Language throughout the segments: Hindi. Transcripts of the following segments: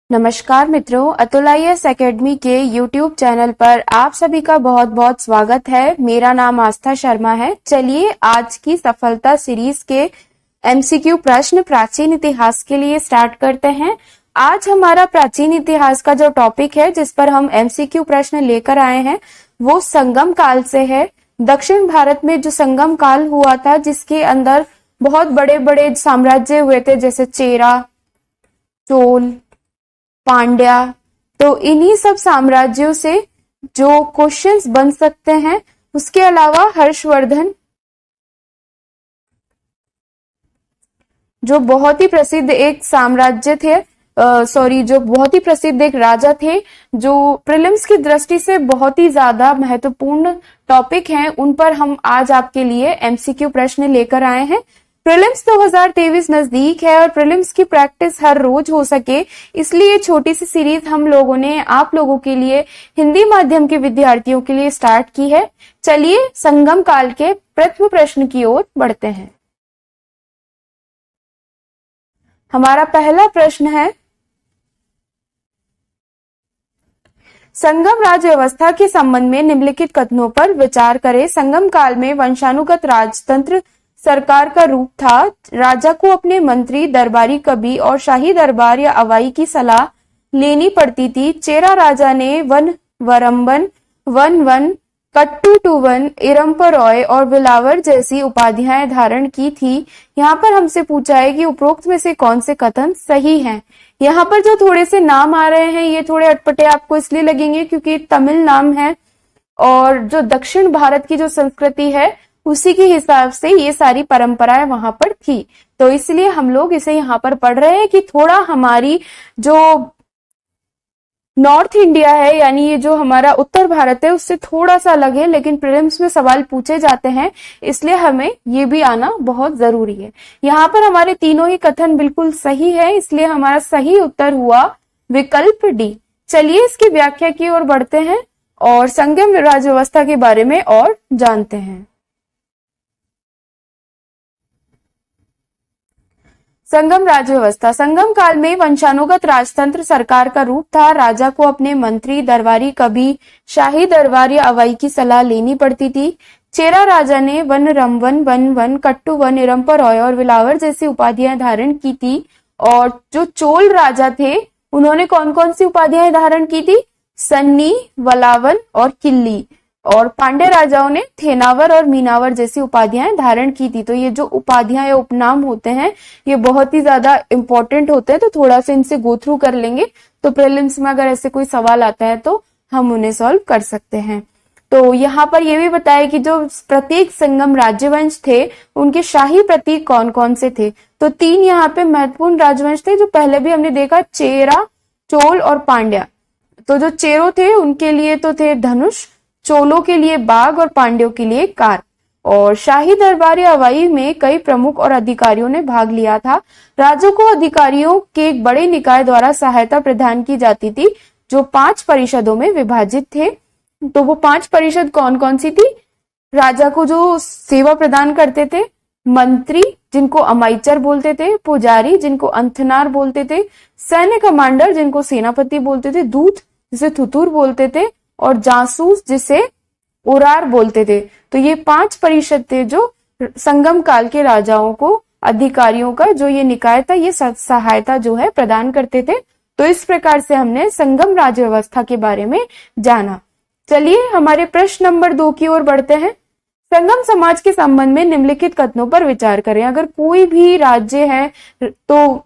नमस्कार मित्रों, अतुल आईएएस एकेडमी के YouTube चैनल पर आप सभी का बहुत बहुत स्वागत है। मेरा नाम आस्था शर्मा है। चलिए आज की सफलता सीरीज के MCQ प्रश्न प्राचीन इतिहास के लिए स्टार्ट करते हैं। आज हमारा प्राचीन इतिहास का जो टॉपिक है जिस पर हम MCQ प्रश्न लेकर आए हैं वो संगम काल से है। दक्षिण भारत में जो संगम काल हुआ था जिसके अंदर बहुत बड़े बड़े साम्राज्य हुए थे जैसे चेरा, चोल, पांड्या। तो इन्हीं सब साम्राज्यों से जो क्वेश्चंस बन सकते हैं, उसके अलावा हर्षवर्धन जो बहुत ही प्रसिद्ध एक साम्राज्य थे, जो बहुत ही प्रसिद्ध एक राजा थे, जो प्रीलिम्स की दृष्टि से बहुत ही ज्यादा महत्वपूर्ण टॉपिक हैं, उन पर हम आज आपके लिए MCQ प्रश्न लेकर आए हैं। प्रीलिम्स 2023 नजदीक है और प्रीलिम्स की प्रैक्टिस हर रोज हो सके इसलिए छोटी सी सीरीज हम लोगों ने आप लोगों के लिए हिंदी माध्यम के विद्यार्थियों के लिए स्टार्ट की है। चलिए संगम काल के प्रथम प्रश्न की ओर बढ़ते हैं। हमारा पहला प्रश्न है, संगम राज्य व्यवस्था के संबंध में निम्नलिखित कथनों पर विचार करें। संगम काल में वंशानुगत राजतंत्र सरकार का रूप था। राजा को अपने मंत्री, दरबारी कवि और शाही दरबार या अवाई की सलाह लेनी पड़ती थी। चेरा राजा ने वन वरम्बन, वन वन, कट्टू टू वन, इरम्परॉय और बिलावर जैसी उपाधियां धारण की थी। यहाँ पर हमसे पूछा है कि उपरोक्त में से कौन से कथन सही हैं। यहाँ पर जो थोड़े से नाम आ रहे हैं ये थोड़े अटपटे आपको इसलिए लगेंगे क्योंकि तमिल नाम है और जो दक्षिण भारत की जो संस्कृति है उसी के हिसाब से ये सारी परंपराएं वहां पर थी, तो इसलिए हम लोग इसे यहाँ पर पढ़ रहे हैं कि थोड़ा हमारी जो नॉर्थ इंडिया है यानी ये जो हमारा उत्तर भारत है उससे थोड़ा सा अलग है, लेकिन प्रीलिम्स में सवाल पूछे जाते हैं इसलिए हमें ये भी आना बहुत जरूरी है। यहाँ पर हमारे तीनों ही कथन बिल्कुल सही है इसलिए हमारा सही उत्तर हुआ विकल्प डी। चलिए इसकी व्याख्या की ओर बढ़ते हैं और संगम राज्य व्यवस्था के बारे में और जानते हैं। संगम राज्य व्यवस्था। संगम काल में वंशानुगत राजतंत्र सरकार का रूप था। राजा को अपने मंत्री, दरबारी कवि, शाही दरबार या अवाई की सलाह लेनी पड़ती थी। चेरा राजा ने वन रमवन, वन वन, कट्टू वन, इरम्परॉय और विलावर जैसी उपाधियां धारण की थी। और जो चोल राजा थे उन्होंने कौन कौन सी उपाधियां धारण की थी? सन्नी, वलावन और किल्ली। और पांड्य राजाओं ने थेनावर और मीनावर जैसी उपाधियां धारण की थी। तो ये जो उपाधियां या उपनाम होते हैं ये बहुत ही ज्यादा इंपॉर्टेंट होते हैं, तो थोड़ा सा इनसे गो थ्रू कर लेंगे तो प्रीलिम्स में अगर ऐसे कोई सवाल आता है तो हम उन्हें सॉल्व कर सकते हैं। तो यहाँ पर यह भी बताया कि जो प्रत्येक संगम राज्यवंश थे उनके शाही प्रतीक कौन कौन से थे। तो तीन यहाँ पे महत्वपूर्ण राजवंश थे जो पहले भी हमने देखा, चेरा, चोल और पांड्या। तो जो चेरो थे उनके लिए तो थे धनुष, चोलों के लिए बाघ और पांड्यों के लिए कार। और शाही दरबार या अवाई में कई प्रमुख और अधिकारियों ने भाग लिया था। राजों को अधिकारियों के एक बड़े निकाय द्वारा सहायता प्रदान की जाती थी जो 5 परिषदों में विभाजित थे। तो वो 5 परिषद कौन कौन सी थी? राजा को जो सेवा प्रदान करते थे, मंत्री जिनको अमाइचर बोलते थे, पुजारी जिनको अंथनार बोलते थे, सैन्य कमांडर जिनको सेनापति बोलते थे, दूत जिसे थुतुर बोलते थे और जासूस जिसे उरार बोलते थे। तो ये 5 परिषद थे जो संगम काल के राजाओं को, अधिकारियों का जो ये निकाय था ये सहायता जो है प्रदान करते थे। तो इस प्रकार से हमने संगम राज्य व्यवस्था के बारे में जाना। चलिए हमारे प्रश्न नंबर 2 की ओर बढ़ते हैं। संगम समाज के संबंध में निम्नलिखित कथनों पर विचार करें। अगर कोई भी राज्य है तो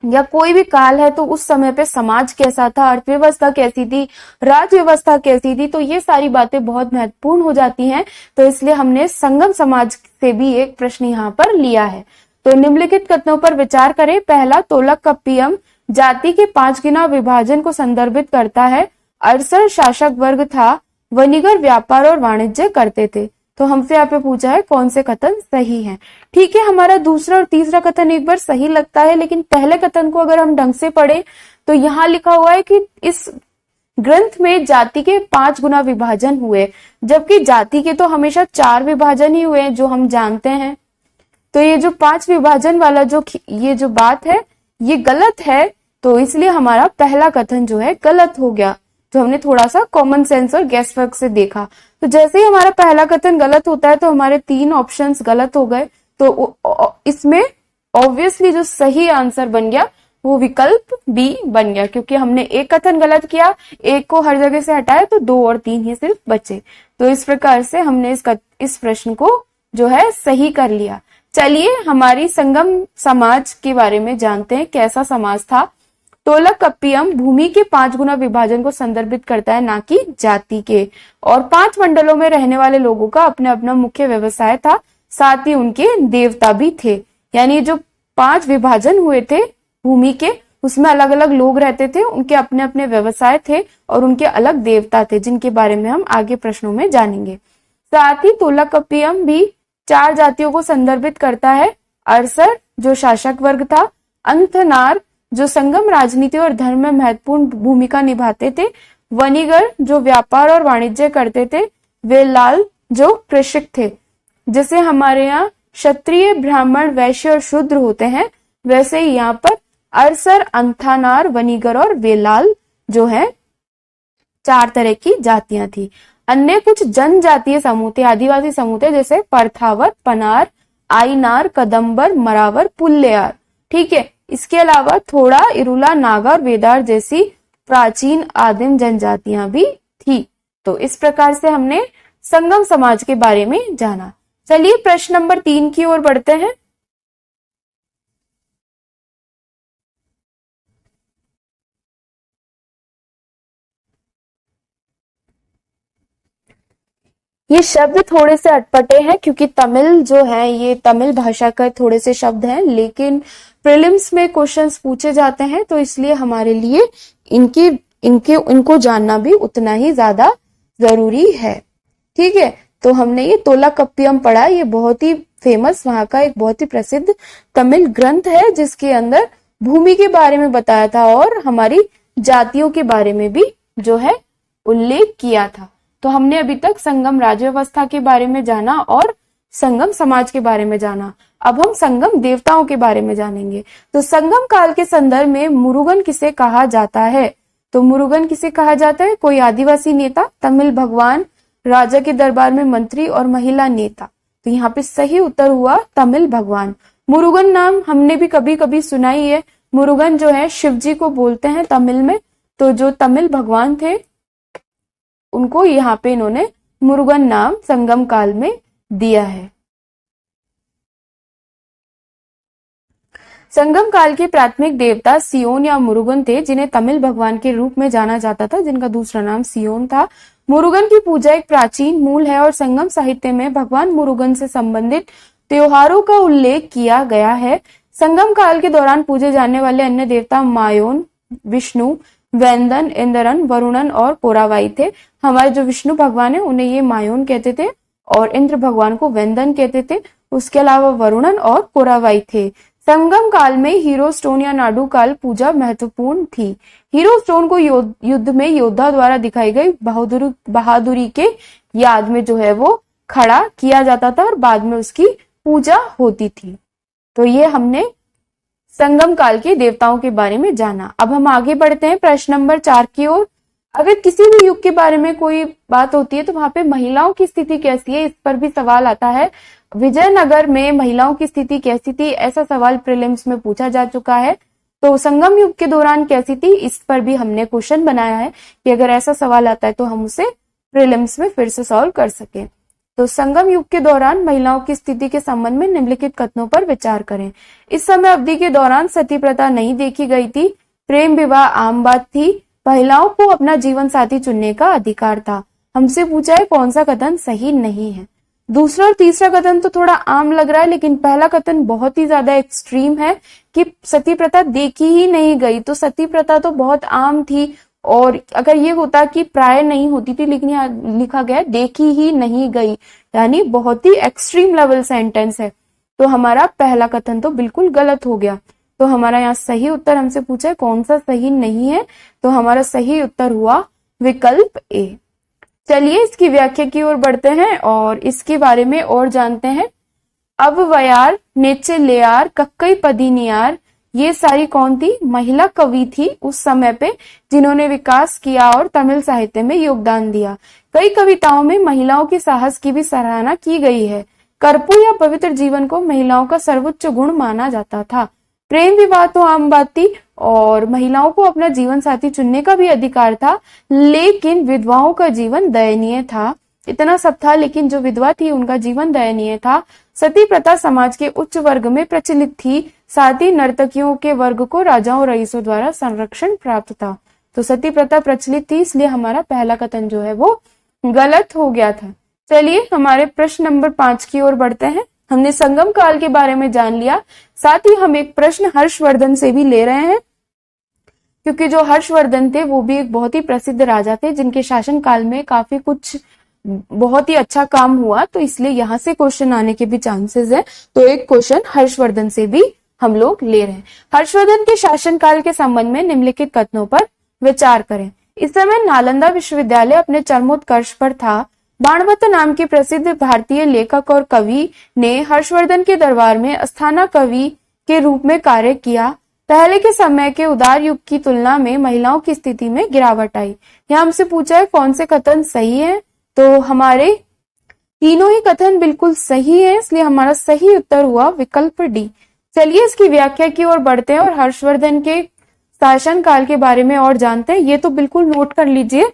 या कोई भी काल है तो उस समय पे समाज कैसा था, अर्थव्यवस्था कैसी थी, राज्य व्यवस्था कैसी थी, तो ये सारी बातें बहुत महत्वपूर्ण हो जाती हैं। तो इसलिए हमने संगम समाज से भी एक प्रश्न यहाँ पर लिया है। तो निम्नलिखित कथनों पर विचार करें। पहला, तोलकप्पियम जाति के 5 गुना विभाजन को संदर्भित करता है। अरसर शासक वर्ग था, वनीगर व्यापार और वाणिज्य करते थे। तो हमसे यहाँ पे पूछा है कौन से कथन सही हैं। ठीक है, हमारा दूसरा और तीसरा कथन एक बार सही लगता है, लेकिन पहले कथन को अगर हम ढंग से पढ़े तो यहाँ लिखा हुआ है कि इस ग्रंथ में जाति के 5 गुना विभाजन हुए, जबकि जाति के तो हमेशा 4 विभाजन ही हुए जो हम जानते हैं। तो ये जो 5 विभाजन वाला ये जो बात है ये गलत है। तो इसलिए हमारा पहला कथन जो है गलत हो गया, जो हमने थोड़ा सा कॉमन सेंस और गेस वर्क से देखा। तो जैसे ही हमारा पहला कथन गलत होता है तो हमारे 3 ऑप्शंस गलत हो गए। तो इसमें ऑब्वियसली जो सही आंसर बन गया वो विकल्प बी बन गया, क्योंकि हमने एक कथन गलत किया, एक को हर जगह से हटाया, तो 2 और 3 ही सिर्फ बचे। तो इस प्रकार से हमने इस प्रश्न को जो है सही कर लिया। चलिए हमारी संगम समाज के बारे में जानते हैं, कैसा समाज था। तोलकप्पियम भूमि के 5 गुना विभाजन को संदर्भित करता है, ना कि जाति के। और 5 मंडलों में रहने वाले लोगों का अपना अपना मुख्य व्यवसाय था, साथ ही उनके देवता भी थे। यानी जो 5 विभाजन हुए थे भूमि के, उसमें अलग अलग लोग रहते थे, उनके अपने अपने व्यवसाय थे और उनके अलग देवता थे, जिनके बारे में हम आगे प्रश्नों में जानेंगे। साथ ही तोलकप्पियम भी 4 जातियों को संदर्भित करता है। अरसर जो शासक वर्ग था, अंथनार जो संगम राजनीति और धर्म में महत्वपूर्ण भूमिका निभाते थे, वनीगर जो व्यापार और वाणिज्य करते थे, वेलाल जो कृषक थे। जैसे हमारे यहाँ क्षत्रिय, ब्राह्मण, वैश्य और शूद्र होते हैं, वैसे ही यहाँ पर अरसर, अंथानार, वनीगर और वेलाल जो है 4 तरह की जातियां थी। अन्य कुछ जनजातीय समूह थे, आदिवासी समूह थे, जैसे परथावर, पनार, आईनार, कदम्बर, मरावर, पुल्लेयार। ठीक है, इसके अलावा थोड़ा इरुला, नागा और वेदार जैसी प्राचीन आदिम जनजातियां भी थी। तो इस प्रकार से हमने संगम समाज के बारे में जाना। चलिए प्रश्न नंबर 3 की ओर बढ़ते हैं। ये शब्द थोड़े से अटपटे हैं, क्योंकि तमिल जो है ये तमिल भाषा का थोड़े से शब्द हैं, लेकिन प्रीलिम्स में क्वेश्चंस पूछे जाते हैं, तो इसलिए हमारे लिए इनको जानना भी उतना ही ज्यादा जरूरी है। ठीक है, तो हमने ये तोलाकप्पियम पढ़ा, ये बहुत ही फेमस, वहां का एक बहुत ही प्रसिद्ध तमिल ग्रंथ है, जिसके अंदर भूमि के बारे में बताया था और हमारी जातियों के बारे में भी जो है उल्लेख किया था। तो हमने अभी तक संगम राज्य व्यवस्था के बारे में जाना और संगम समाज के बारे में जाना। अब हम संगम देवताओं के बारे में जानेंगे। तो संगम काल के संदर्भ में मुरुगन किसे कहा जाता है? तो मुरुगन किसे कहा जाता है? कोई आदिवासी नेता, तमिल भगवान, राजा के दरबार में मंत्री और महिला नेता। तो यहाँ पे सही उत्तर हुआ तमिल भगवान। मुरुगन नाम हमने भी कभी कभी सुना ही है। मुरुगन जो है शिव जी को बोलते हैं तमिल में। तो जो तमिल भगवान थे उनको यहाँ पे इन्होंने मुरुगन नाम संगम काल में दिया है। संगम काल के प्राथमिक देवता सियोन या मुरुगन थे, जिन्हें तमिल भगवान के रूप में जाना जाता था, जिनका दूसरा नाम सियोन था। मुरुगन की पूजा एक प्राचीन मूल है और संगम साहित्य में भगवान मुरुगन से संबंधित त्योहारों का उल्लेख किया गया है। संगम काल के दौरान पूजे जाने वाले अन्य देवता मायोन, विष्णु, वेंदन, इंद्रन, वरुणन और कोरावाई थे। हमारे जो विष्णु भगवान है उन्हें ये मायोन कहते थे और इंद्र भगवान को वेंदन कहते थे। उसके अलावा वरुणन और कोरावाई थे। संगम काल में हीरो स्टोन या नाडू काल पूजा महत्वपूर्ण थी। हीरो स्टोन को युद्ध में योद्धा द्वारा दिखाई गई बहादुरी के याद में जो है वो खड़ा किया जाता था और बाद में उसकी पूजा होती थी। तो ये हमने संगम काल के देवताओं के बारे में जाना। अब हम आगे बढ़ते हैं प्रश्न नंबर 4 की ओर। अगर किसी भी युग के बारे में कोई बात होती है तो वहां पे महिलाओं की स्थिति कैसी है, इस पर भी सवाल आता है। विजयनगर में महिलाओं की स्थिति कैसी थी, ऐसा सवाल प्रीलिम्स में पूछा जा चुका है। तो संगम युग के दौरान कैसी थी, इस पर भी हमने क्वेश्चन बनाया है कि अगर ऐसा सवाल आता है तो हम उसे प्रीलिम्स में फिर से सॉल्व कर सके। तो संगम युग के दौरान महिलाओं की स्थिति के संबंध में निम्नलिखित कथनों पर विचार करें। इस समय अवधि के दौरान सती प्रथा नहीं देखी गई थी। प्रेम विवाह आम बात थी। महिलाओं को अपना जीवन साथी चुनने का अधिकार था। हमसे पूछा है कौन सा कथन सही नहीं है। दूसरा और तीसरा कथन तो थोड़ा आम लग रहा है, लेकिन पहला कथन बहुत ही ज्यादा एक्सट्रीम है कि सती प्रथा देखी ही नहीं गई। तो सती प्रथा तो बहुत आम थी, और अगर ये होता कि प्राय नहीं होती थी, लेकिन यहाँ लिखा गया देखी ही नहीं गई, यानी बहुत ही एक्सट्रीम लेवल सेंटेंस है। तो हमारा पहला कथन तो बिल्कुल गलत हो गया। तो हमारा यहाँ सही उत्तर हमसे पूछा है कौन सा सही नहीं है, तो हमारा सही उत्तर हुआ विकल्प ए। चलिए इसकी व्याख्या की ओर बढ़ते हैं और इसके बारे में और जानते हैं। अववयार, नेचे लेयार, कक्कई पदिनियार, ये सारी कौन थी? महिला कवि थी उस समय पे, जिन्होंने विकास किया और तमिल साहित्य में योगदान दिया। कई कविताओं में महिलाओं के साहस की भी सराहना की गई है। कर्पूर या पवित्र जीवन को महिलाओं का सर्वोच्च गुण माना जाता था। प्रेम विवाह तो आम बात थी और महिलाओं को अपना जीवन साथी चुनने का भी अधिकार था, लेकिन विधवाओं का जीवन दयनीय था। इतना सब था, लेकिन जो विधवा थी उनका जीवन दयनीय था। सती प्रथा समाज के उच्च वर्ग में प्रचलित थी, साथ ही नर्तकियों के वर्ग को राजाओं रईसों द्वारा संरक्षण प्राप्त था। तो सती प्रथा प्रचलित थी, इसलिए हमारा पहला कथन जो है वो गलत हो गया था। चलिए हमारे प्रश्न नंबर 5 की ओर बढ़ते हैं। हमने संगम काल के बारे में जान लिया, साथ ही हम एक प्रश्न हर्षवर्धन से भी ले रहे हैं, क्योंकि जो हर्षवर्धन थे वो भी एक बहुत ही प्रसिद्ध राजा थे, जिनके शासन काल में काफी कुछ बहुत ही अच्छा काम हुआ, तो इसलिए यहाँ से क्वेश्चन आने के भी चांसेस है। तो एक क्वेश्चन हर्षवर्धन से भी हम लोग ले रहे हैं। हर्षवर्धन के शासनकाल के संबंध में निम्नलिखित कथनों पर विचार करें। इस समय नालंदा विश्वविद्यालय अपने चरमोत्कर्ष पर था। बाणभट्ट नाम के प्रसिद्ध भारतीय लेखक और कवि ने हर्षवर्धन के दरबार में अस्थाना कवि के रूप में कार्य किया। पहले के समय के उदार युग की तुलना में महिलाओं की स्थिति में गिरावट आई। यहाँ हमसे पूछा है कौन से कथन सही है, तो हमारे तीनों ही कथन बिल्कुल सही है, इसलिए हमारा सही उत्तर हुआ विकल्प डी। चलिए इसकी व्याख्या की ओर बढ़ते हैं और हर्षवर्धन के शासन काल के बारे में और जानते हैं। ये तो बिल्कुल नोट कर लीजिए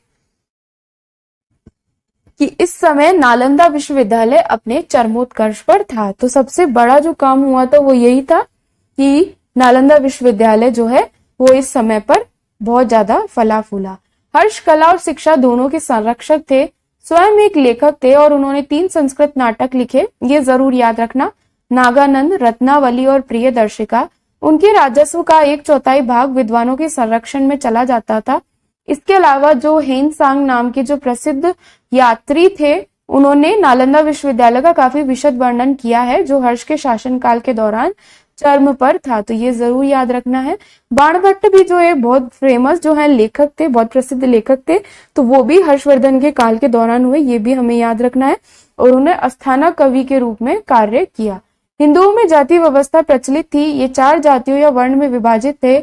कि इस समय नालंदा विश्वविद्यालय अपने चरमोत्कर्ष पर था। तो सबसे बड़ा जो काम हुआ था वो यही था कि नालंदा विश्वविद्यालय जो है वो इस समय पर बहुत ज्यादा फला फूला। हर्ष कला और शिक्षा दोनों के संरक्षक थे, स्वयं एक लेखक थे और उन्होंने 3 संस्कृत नाटक लिखे। ये जरूर याद रखना, नागानंद, रत्नावली और प्रियदर्शिका। उनके राजस्व का 1/4 भाग विद्वानों के संरक्षण में चला जाता था। इसके अलावा जो हेनसांग नाम के जो प्रसिद्ध यात्री थे, उन्होंने नालंदा विश्वविद्यालय का काफी विशद वर्णन किया है, जो हर्ष के शासनकाल के दौरान चर्म पर था। तो ये जरूर याद रखना है। बाणभट्ट भी जो है बहुत फेमस जो है लेखक थे, बहुत प्रसिद्ध लेखक थे, तो वो भी हर्षवर्धन के काल के दौरान हुए, ये भी हमें याद रखना है। और उन्हें अस्थाना कवि के रूप में कार्य किया। हिंदुओं में जाति व्यवस्था प्रचलित थी। ये 4 जातियों या वर्ण में विभाजित थे,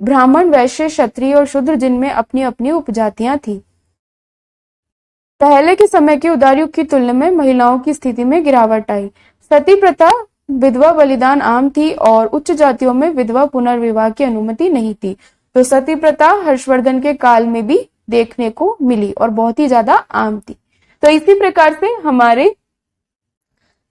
ब्राह्मण, वैश्य, क्षत्रिय और शूद्र, जिनमें अपनी अपनी उपजातियां थी। पहले के समय के उदार युग की तुलना में महिलाओं की स्थिति में गिरावट आई। सती प्रथा, विधवा बलिदान आम थी और उच्च जातियों में विधवा पुनर्विवाह की अनुमति नहीं थी। तो सती प्रथा हर्षवर्धन के काल में भी देखने को मिली और बहुत ही ज्यादा आम थी। तो इसी प्रकार से हमारे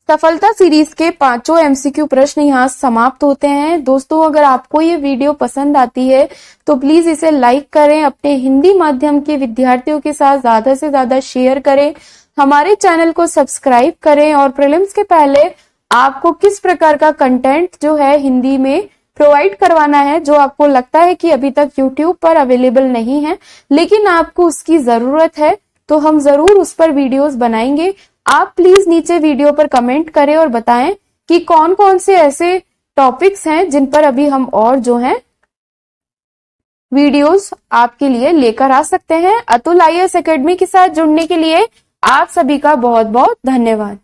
सफलता सीरीज के 5 एमसीक्यू प्रश्न यहाँ समाप्त होते हैं। दोस्तों, अगर आपको ये वीडियो पसंद आती है तो प्लीज इसे लाइक करें, अपने हिंदी माध्यम के विद्यार्थियों के साथ ज्यादा से ज्यादा शेयर करें, हमारे चैनल को सब्सक्राइब करें और प्रीलिम्स के पहले आपको किस प्रकार का कंटेंट जो है हिंदी में प्रोवाइड करवाना है, जो आपको लगता है कि अभी तक यूट्यूब पर अवेलेबल नहीं है लेकिन आपको उसकी जरूरत है, तो हम जरूर उस पर वीडियोस बनाएंगे। आप प्लीज नीचे वीडियो पर कमेंट करें और बताएं कि कौन कौन से ऐसे टॉपिक्स हैं जिन पर अभी हम और जो हैं वीडियोस आपके लिए लेकर आ सकते हैं। अतुल IAS एकेडमी के साथ जुड़ने के लिए आप सभी का बहुत बहुत धन्यवाद।